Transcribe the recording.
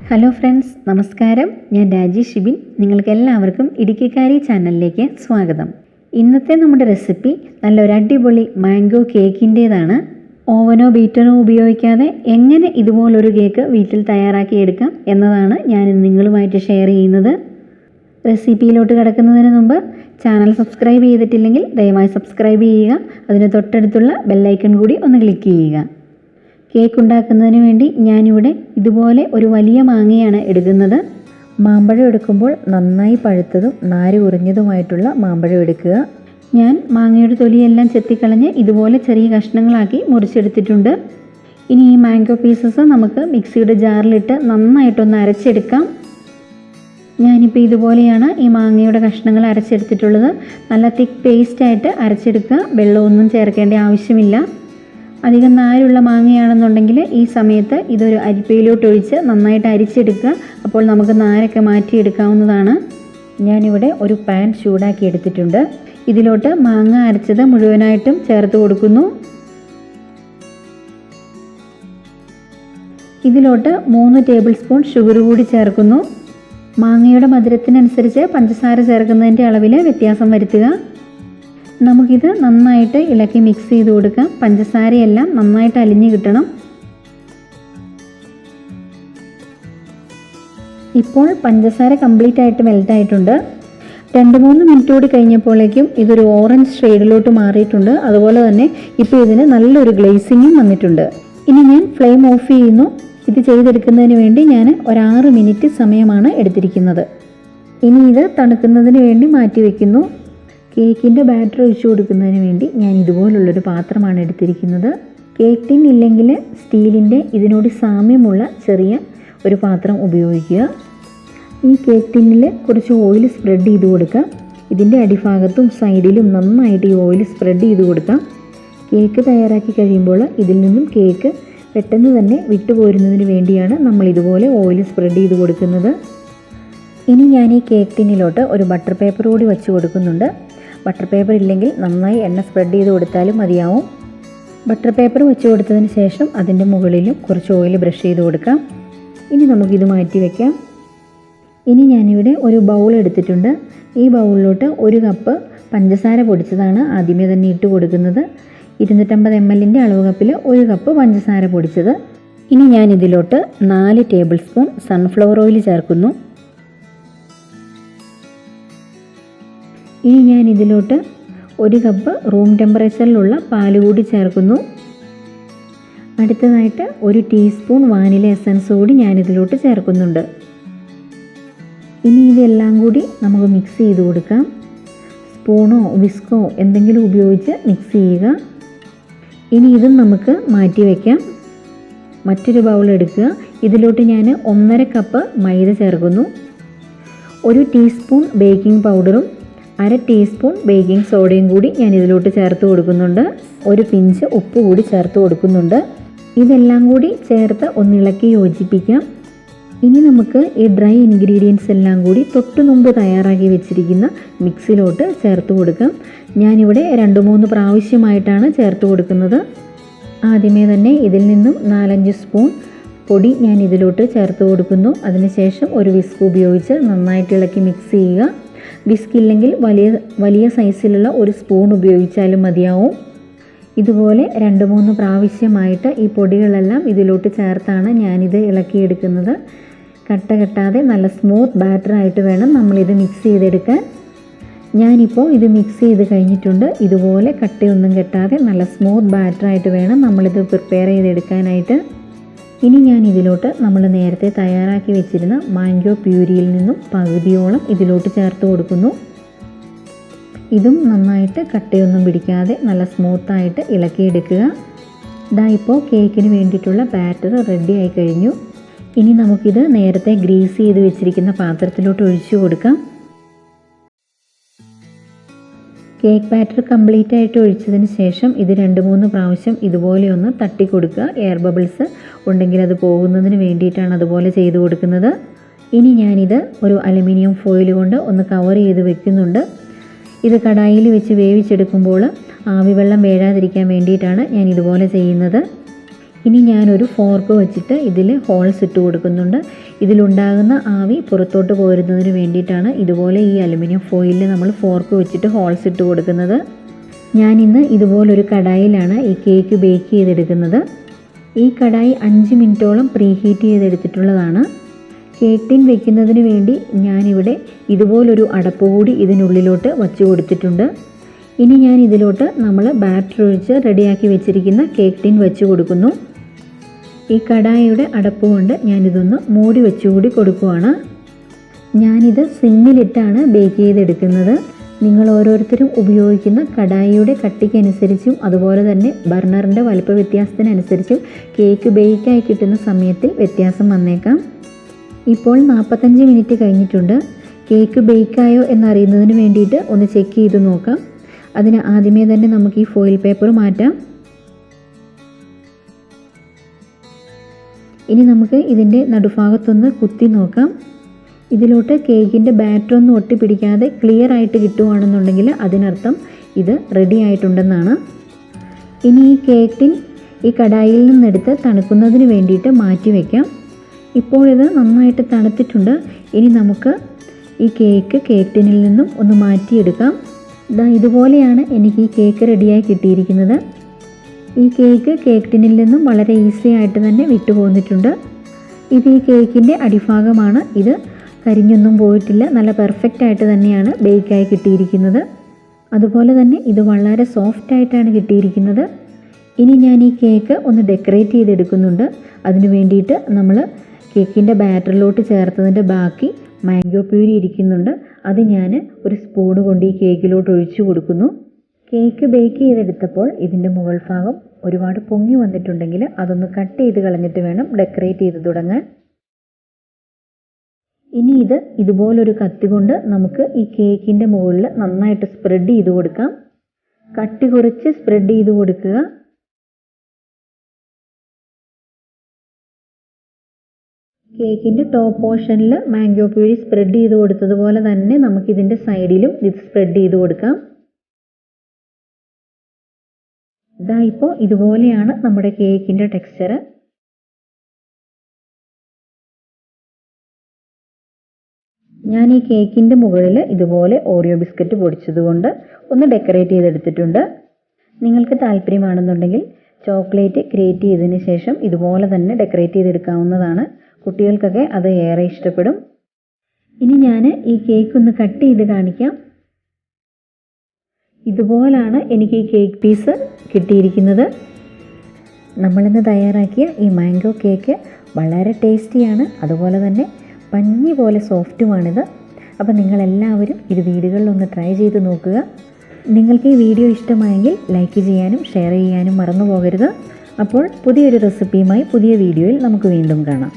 Hello friends, നമസ്കാരം. ഞാൻ രാജേഷ് ഷിബിൻ. നിങ്ങൾക്ക് എല്ലാവർക്കും ഇടുക്കിക്കാരി ചാനലിലേക്ക് സ്വാഗതം. ഇന്നത്തെ നമ്മുടെ റെസിപ്പി നല്ലൊരു അടിപൊളി മാംഗോ കേക്കിൻ്റേതാണ്. ഓവനോ ബീറ്ററോ ഉപയോഗിക്കാതെ എങ്ങനെ ഇതുപോലൊരു കേക്ക് വീട്ടിൽ തയ്യാറാക്കിയെടുക്കാം എന്നതാണ് ഞാൻ നിങ്ങളുമായിട്ട് ഷെയർ ചെയ്യുന്നത്. റെസിപ്പിയിലോട്ട് കിടക്കുന്നതിന് മുമ്പ് ചാനൽ സബ്സ്ക്രൈബ് ചെയ്തിട്ടില്ലെങ്കിൽ ദയവായി സബ്സ്ക്രൈബ് ചെയ്യുക. അതിന് തൊട്ടടുത്തുള്ള ബെല്ലൈക്കൺ കൂടി ഒന്ന് ക്ലിക്ക് ചെയ്യുക. കേക്ക് ഉണ്ടാക്കുന്നതിന് വേണ്ടി ഞാനിവിടെ ഇതുപോലെ ഒരു വലിയ മാങ്ങയാണ് എടുക്കുന്നത്. മാമ്പഴം എടുക്കുമ്പോൾ നന്നായി പഴുത്തതും നാര് കുറഞ്ഞതുമായിട്ടുള്ള മാമ്പഴം എടുക്കുക. ഞാൻ മാങ്ങയുടെ തൊലിയെല്ലാം ചെത്തിക്കളഞ്ഞ് ഇതുപോലെ ചെറിയ കഷ്ണങ്ങളാക്കി മുറിച്ചെടുത്തിട്ടുണ്ട്. ഇനി ഈ മാംഗോ പീസസ് നമുക്ക് മിക്സിയുടെ ജാറിലിട്ട് നന്നായിട്ടൊന്ന് അരച്ചെടുക്കാം. ഞാനിപ്പോൾ ഇതുപോലെയാണ് ഈ മാങ്ങയുടെ കഷ്ണങ്ങൾ അരച്ചെടുത്തിട്ടുള്ളത്. നല്ല തിക്ക് പേസ്റ്റായിട്ട് അരച്ചെടുക്കുക. വെള്ളമൊന്നും ചേർക്കേണ്ട ആവശ്യമില്ല. അധികം നാരുള്ള മാങ്ങയാണെന്നുണ്ടെങ്കിൽ ഈ സമയത്ത് ഇതൊരു അരിപ്പയിലോട്ട് ഒഴിച്ച് നന്നായിട്ട് അരിച്ചെടുക്കുക. അപ്പോൾ നമുക്ക് നാരൊക്കെ മാറ്റിയെടുക്കാവുന്നതാണ്. ഞാനിവിടെ ഒരു പാൻ ചൂടാക്കി എടുത്തിട്ടുണ്ട്. ഇതിലോട്ട് മാങ്ങ അരച്ചത് മുഴുവനായിട്ടും ചേർത്ത് കൊടുക്കുന്നു. ഇതിലോട്ട് 3 ടേബിൾ സ്പൂൺ ഷുഗർ കൂടി ചേർക്കുന്നു. മാങ്ങയുടെ മധുരത്തിനനുസരിച്ച് പഞ്ചസാര ചേർക്കുന്നതിൻ്റെ അളവിൽ വ്യത്യാസം വരുത്തുക. നമുക്കിത് നന്നായിട്ട് ഇളക്കി മിക്സ് ചെയ്ത് കൊടുക്കാം. പഞ്ചസാരയെല്ലാം നന്നായിട്ട് അലിഞ്ഞ് കിട്ടണം. ഇപ്പോൾ പഞ്ചസാര കംപ്ലീറ്റ് ആയിട്ട് മെൽറ്റായിട്ടുണ്ട്. 2-3 മിനിറ്റ് കൂടി കഴിഞ്ഞപ്പോഴേക്കും ഇതൊരു ഓറഞ്ച് ഷെയ്ഡിലോട്ട് മാറിയിട്ടുണ്ട്. അതുപോലെ തന്നെ ഇപ്പോൾ ഇതിന് നല്ലൊരു ഗ്ലേസിങ്ങും വന്നിട്ടുണ്ട്. ഇനി ഞാൻ ഫ്ലെയിം ഓഫ് ചെയ്യുന്നു. ഇത് ചെയ്തെടുക്കുന്നതിന് വേണ്ടി ഞാൻ ഒരു 6 മിനിറ്റ് സമയമാണ് എടുത്തിരിക്കുന്നത്. ഇനി ഇത് തണുക്കുന്നതിന് വേണ്ടി മാറ്റി വയ്ക്കുന്നു. കേക്കിൻ്റെ ബാറ്റർ ഒഴിച്ചു കൊടുക്കുന്നതിന് വേണ്ടി ഞാൻ ഇതുപോലുള്ളൊരു പാത്രമാണ് എടുത്തിരിക്കുന്നത്. കേക്ക് ടിൻ ഇല്ലെങ്കിൽ സ്റ്റീലിൻ്റെ ഇതിനോട് സാമ്യമുള്ള ചെറിയ ഒരു പാത്രം ഉപയോഗിക്കുക. ഈ കേക്ക് ടിന്നിൽ കുറച്ച് ഓയിൽ സ്പ്രെഡ് ചെയ്ത് കൊടുക്കുക. ഇതിൻ്റെ അടിഭാഗത്തും സൈഡിലും നന്നായിട്ട് ഈ ഓയിൽ സ്പ്രെഡ് ചെയ്ത് കൊടുക്കാം. കേക്ക് തയ്യാറാക്കി കഴിയുമ്പോൾ ഇതിൽ നിന്നും കേക്ക് പെട്ടെന്ന് തന്നെ വിട്ടുപോരുന്നതിന് വേണ്ടിയാണ് നമ്മൾ ഇതുപോലെ ഓയിൽ സ്പ്രെഡ് ചെയ്ത് കൊടുക്കുന്നത്. ഇനി ഞാൻ ഈ കേക്ക് ടിന്നിലോട്ട് ഒരു ബട്ടർ പേപ്പർ കൂടി വെച്ച് കൊടുക്കുന്നുണ്ട്. ബട്ടർ പേപ്പർ ഇല്ലെങ്കിൽ നന്നായി എണ്ണ സ്പ്രെഡ് ചെയ്ത് കൊടുത്താലും മതിയാവും. ബട്ടർ പേപ്പർ വെച്ച് കൊടുത്തതിന് ശേഷം അതിൻ്റെ മുകളിലും കുറച്ച് ഓയിൽ ബ്രഷ് ചെയ്ത് കൊടുക്കാം. ഇനി നമുക്കിത് മാറ്റി വയ്ക്കാം. ഇനി ഞാനിവിടെ ഒരു ബൗൾ എടുത്തിട്ടുണ്ട്. ഈ ബൗളിലോട്ട് 1 കപ്പ് പഞ്ചസാര പൊടിച്ചതാണ് ആദ്യമേ തന്നെ ഇട്ട് കൊടുക്കുന്നത്. 250 ml അളവ് കപ്പിൽ 1 കപ്പ് പഞ്ചസാര പൊടിച്ചത്. ഇനി ഞാനിതിലോട്ട് 4 ടേബിൾ സ്പൂൺ സൺഫ്ലവർ ഓയിൽ ചേർക്കുന്നു. ഇനി ഞാൻ ഇതിലോട്ട് 1 കപ്പ് റൂം ടെമ്പറേച്ചറിലുള്ള പാൽ കൂടി ചേർക്കുന്നു. അടുത്തതായിട്ട് 1 ടീസ്പൂൺ വാനില എസൻസ് കൂടി ഞാനിതിലോട്ട് ചേർക്കുന്നുണ്ട്. ഇനി ഇതെല്ലാം കൂടി നമുക്ക് മിക്സ് ചെയ്ത് കൊടുക്കാം. സ്പൂണോ വിസ്കോ എന്തെങ്കിലും ഉപയോഗിച്ച് മിക്സ് ചെയ്യുക. ഇനി ഇതും നമുക്ക് മാറ്റി വയ്ക്കാം. മറ്റൊരു ബൗൾ എടുക്കുക. ഇതിലോട്ട് ഞാൻ 1.5 കപ്പ് മൈദ ചേർക്കുന്നു. 1 ടീസ്പൂൺ ബേക്കിംഗ് പൗഡറും 1/2 ടീസ്പൂൺ ബേക്കിംഗ് സോഡയും കൂടി ഞാൻ ഇതിലോട്ട് ചേർത്ത് കൊടുക്കുന്നുണ്ട്. 1 പിഞ്ച് ഉപ്പ് കൂടി ചേർത്ത് കൊടുക്കുന്നുണ്ട്. ഇതെല്ലാം കൂടി ചേർത്ത് ഒന്നിളക്കി യോജിപ്പിക്കാം. ഇനി നമുക്ക് ഈ ഡ്രൈ ഇൻഗ്രീഡിയൻസ് എല്ലാം കൂടി തൊട്ട് മുമ്പ് തയ്യാറാക്കി വെച്ചിരിക്കുന്ന മിക്സിലോട്ട് ചേർത്ത് കൊടുക്കാം. ഞാനിവിടെ 2-3 പ്രാവശ്യമായിട്ടാണ് ചേർത്ത് കൊടുക്കുന്നത്. ആദ്യമേ തന്നെ ഇതിൽ നിന്നും 4-5 സ്പൂൺ പൊടി ഞാൻ ഇതിലോട്ട് ചേർത്ത് കൊടുക്കുന്നു. അതിനുശേഷം ഒരു വിസ്ക് ഉപയോഗിച്ച് നന്നായിട്ട് ഇളക്കി മിക്സ് ചെയ്യുക. വിസ്ക് ഇല്ലെങ്കിൽ വലിയ സൈസിലുള്ള ഒരു സ്പൂൺ ഉപയോഗിച്ചാലും മതിയാവും. ഇതുപോലെ 2-3 പ്രാവശ്യമായിട്ട് ഈ പൊടികളെല്ലാം ഇതിലോട്ട് ചേർത്താണ് ഞാനിത് ഇളക്കിയെടുക്കുന്നത്. കട്ട കെട്ടാതെ നല്ല സ്മൂത്ത് ബാറ്ററായിട്ട് വേണം നമ്മളിത് മിക്സ് ചെയ്തെടുക്കാൻ. ഞാനിപ്പോൾ ഇത് മിക്സ് ചെയ്ത് കഴിഞ്ഞിട്ടുണ്ട്. ഇതുപോലെ കട്ടയൊന്നും കെട്ടാതെ നല്ല സ്മൂത്ത് ബാറ്ററായിട്ട് വേണം നമ്മളിത് പ്രിപ്പയർ ചെയ്തെടുക്കാനായിട്ട്. ഇനി ഞാൻ ഇതിലോട്ട് നമ്മൾ നേരത്തെ തയ്യാറാക്കി വെച്ചിരുന്ന മാംഗോ പ്യൂരിയിൽ നിന്നും പകുതിയോളം ഇതിലോട്ട് ചേർത്ത് കൊടുക്കുന്നു. ഇതും നന്നായിട്ട് കട്ടയൊന്നും പിടിക്കാതെ നല്ല സ്മൂത്തായിട്ട് ഇളക്കിയെടുക്കുക. ഇതാ ഇപ്പോൾ കേക്കിന് വേണ്ടിയിട്ടുള്ള ബാറ്റർ റെഡി ആയി കഴിഞ്ഞു. ഇനി നമുക്കിത് നേരത്തെ ഗ്രീസ് ചെയ്ത് വെച്ചിരിക്കുന്ന പാത്രത്തിലോട്ട് ഒഴിച്ചു കൊടുക്കാം. കേക്ക് ബാറ്റർ കംപ്ലീറ്റ് ആയിട്ട് ഒഴിച്ചതിന് ശേഷം ഇത് 2-3 പ്രാവശ്യം ഇതുപോലെ ഒന്ന് തട്ടി കൊടുക്കുക. എയർ ബബിൾസ് ഉണ്ടെങ്കിൽ അത് പോകുന്നതിന് വേണ്ടിയിട്ടാണ് അതുപോലെ ചെയ്ത് കൊടുക്കുന്നത്. ഇനി ഞാനിത് ഒരു അലുമിനിയം ഫോയിൽ കൊണ്ട് ഒന്ന് കവർ ചെയ്ത് വെക്കുന്നുണ്ട്. ഇത് കടായിൽ വെച്ച് വേവിച്ചെടുക്കുമ്പോൾ ആവിവെള്ളം വീഴാതിരിക്കാൻ വേണ്ടിയിട്ടാണ് ഞാൻ ഇതുപോലെ ചെയ്യുന്നത്. ഇനി ഞാനൊരു ഫോർക്ക് വെച്ചിട്ട് ഇതിൽ ഹോൾസ് ഇട്ട് കൊടുക്കുന്നുണ്ട്. ഇതിലുണ്ടാകുന്ന ആവി പുറത്തോട്ട് പോരുന്നതിന് വേണ്ടിയിട്ടാണ് ഇതുപോലെ ഈ അലുമിനിയം ഫോയിലിൽ നമ്മൾ ഫോർക്ക് വെച്ചിട്ട് ഹോൾസ് ഇട്ട് കൊടുക്കുന്നത്. ഞാനിന്ന് ഇതുപോലൊരു കടായിലാണ് ഈ കേക്ക് ബേക്ക് ചെയ്തെടുക്കുന്നത്. ഈ കടായി 5 മിനിറ്റോളം പ്രീഹീറ്റ് ചെയ്തെടുത്തിട്ടുള്ളതാണ്. കേക്ക് ടിൻ വെക്കുന്നതിന് വേണ്ടി ഞാനിവിടെ ഇതുപോലൊരു അടപ്പ് കൂടി ഇതിനുള്ളിലോട്ട് വച്ച് കൊടുത്തിട്ടുണ്ട്. ഇനി ഞാൻ ഇതിലോട്ട് നമ്മൾ ബാറ്റർ ഒഴിച്ച് റെഡിയാക്കി വെച്ചിരിക്കുന്ന കേക്ക് ടിൻ വെച്ച് കൊടുക്കുന്നു. ഈ കടായിയുടെ അടപ്പ് കൊണ്ട് ഞാനിതൊന്ന് മൂടി വെച്ചുകൂടി കൊടുക്കുകയാണ്. ഞാനിത് സിമ്മിലിട്ടാണ് ബേക്ക് ചെയ്തെടുക്കുന്നത്. നിങ്ങൾ ഓരോരുത്തരും ഉപയോഗിക്കുന്ന കടായിയുടെ കട്ടിക്കനുസരിച്ചും അതുപോലെ തന്നെ ബർണറിൻ്റെ വലുപ്പ വ്യത്യാസത്തിനനുസരിച്ചും കേക്ക് ബേക്കായി കിട്ടുന്ന സമയത്തിൽ വ്യത്യാസം വന്നേക്കാം. ഇപ്പോൾ 45 മിനിറ്റ് കഴിഞ്ഞിട്ടുണ്ട്. കേക്ക് ബേക്കായോ എന്നറിയുന്നതിന് വേണ്ടിയിട്ട് ഒന്ന് ചെക്ക് ചെയ്ത് നോക്കാം. അതിന് ആദ്യമേ തന്നെ നമുക്ക് ഈ ഫോയിൽ പേപ്പർ മാറ്റാം. ഇനി നമുക്ക് ഇതിൻ്റെ നടുഭാഗത്തൊന്ന് കുത്തി നോക്കാം. ഇതിലോട്ട് കേക്കിൻ്റെ ബാറ്റർ ഒന്നും ഒട്ടിപ്പിടിക്കാതെ ക്ലിയർ ആയിട്ട് കിട്ടുകയാണെന്നുണ്ടെങ്കിൽ അതിനർത്ഥം ഇത് റെഡി ആയിട്ടുണ്ടെന്നാണ്. ഇനി ഈ കേക്ക് ടിൻ ഈ കടായിൽ നിന്നെടുത്ത് തണുക്കുന്നതിന് വേണ്ടിയിട്ട് മാറ്റി വയ്ക്കാം. ഇപ്പോൾ ഇത് നന്നായിട്ട് തണുത്തിട്ടുണ്ട്. ഇനി നമുക്ക് ഈ കേക്ക് ടിന്നിൽ നിന്നും ഒന്ന് മാറ്റിയെടുക്കാം. ഇതുപോലെയാണ് എനിക്ക് ഈ കേക്ക് റെഡിയായി കിട്ടിയിരിക്കുന്നത്. ഈ കേക്ക് ടിന്നിൽ നിന്നും വളരെ ഈസി ആയിട്ട് തന്നെ വിട്ടുപോന്നിട്ടുണ്ട്. ഇത് ഈ കേക്കിൻ്റെ അടിഭാഗമാണ്. ഇത് കരിഞ്ഞൊന്നും പോയിട്ടില്ല. നല്ല പെർഫെക്റ്റ് ആയിട്ട് തന്നെയാണ് ബേക്കായി കിട്ടിയിരിക്കുന്നത്. അതുപോലെ തന്നെ ഇത് വളരെ സോഫ്റ്റായിട്ടാണ് കിട്ടിയിരിക്കുന്നത്. ഇനി ഞാൻ ഈ കേക്ക് ഒന്ന് ഡെക്കറേറ്റ് ചെയ്തെടുക്കുന്നുണ്ട്. അതിന് വേണ്ടിയിട്ട് നമ്മൾ കേക്കിൻ്റെ ബാറ്ററിലോട്ട് ചേർത്തതിൻ്റെ ബാക്കി മാംഗോ പ്യൂരി ഇരിക്കുന്നുണ്ട്. അത് ഞാൻ ഒരു സ്പൂൺ കൊണ്ട് ഈ കേക്കിലോട്ട് ഒഴിച്ചു കൊടുക്കുന്നു. കേക്ക് ബേക്ക് ചെയ്തെടുത്തപ്പോൾ ഇതിൻ്റെ മുകൾ ഭാഗം ഒരുപാട് പൊങ്ങി വന്നിട്ടുണ്ടെങ്കിൽ അതൊന്ന് കട്ട് ചെയ്ത് കളഞ്ഞിട്ട് വേണം ഡെക്കറേറ്റ് ചെയ്ത് തുടങ്ങാൻ. ഇനി ഇത് ഇതുപോലൊരു കത്തി കൊണ്ട് നമുക്ക് ഈ കേക്കിൻ്റെ മുകളിൽ നന്നായിട്ട് സ്പ്രെഡ് ചെയ്ത് കൊടുക്കാം. കട്ടി കുറച്ച് സ്പ്രെഡ് ചെയ്ത് കൊടുക്കുക. കേക്കിൻ്റെ ടോപ്പ് പോർഷനിൽ മാംഗോ പ്യൂരി സ്പ്രെഡ് ചെയ്ത് കൊടുത്തതുപോലെ തന്നെ നമുക്കിതിൻ്റെ സൈഡിലും ഇത് സ്പ്രെഡ് ചെയ്ത് കൊടുക്കാം. ഇപ്പോൾ ഇതുപോലെയാണ് നമ്മുടെ കേക്കിൻ്റെ ടെക്സ്ചർ. ഞാൻ ഈ കേക്കിൻ്റെ മുകളിൽ ഇതുപോലെ ഓറിയോ ബിസ്ക്കറ്റ് പൊടിച്ചതുകൊണ്ട് ഒന്ന് ഡെക്കറേറ്റ് ചെയ്തെടുത്തിട്ടുണ്ട്. നിങ്ങൾക്ക് താല്പര്യമാണെന്നുണ്ടെങ്കിൽ ചോക്ലേറ്റ് ഗ്രേറ്റ് ചെയ്തതിന് ശേഷം ഇതുപോലെ തന്നെ ഡെക്കറേറ്റ് ചെയ്തെടുക്കാവുന്നതാണ്. കുട്ടികൾക്കൊക്കെ അത് ഏറെ ഇഷ്ടപ്പെടും. ഇനി ഞാൻ ഈ കേക്ക് ഒന്ന് കട്ട് ചെയ്ത് കാണിക്കാം. ഇതുപോലാണ് എനിക്ക് ഈ കേക്ക് പീസ് കിട്ടിയിരിക്കുന്നത്. നമ്മളിന്ന് തയ്യാറാക്കിയ ഈ മാംഗോ കേക്ക് വളരെ ടേസ്റ്റിയാണ്. അതുപോലെ തന്നെ പഞ്ഞി പോലെ സോഫ്റ്റുമാണിത്. അപ്പോൾ നിങ്ങളെല്ലാവരും ഇത് വീടുകളിലൊന്ന് ട്രൈ ചെയ്ത് നോക്കുക. നിങ്ങൾക്ക് ഈ വീഡിയോ ഇഷ്ടമായെങ്കിൽ ലൈക്ക് ചെയ്യാനും ഷെയർ ചെയ്യാനും മറന്നു പോകരുത്. അപ്പോൾ പുതിയൊരു റെസിപ്പിയുമായി പുതിയ വീഡിയോയിൽ നമുക്ക് വീണ്ടും കാണാം.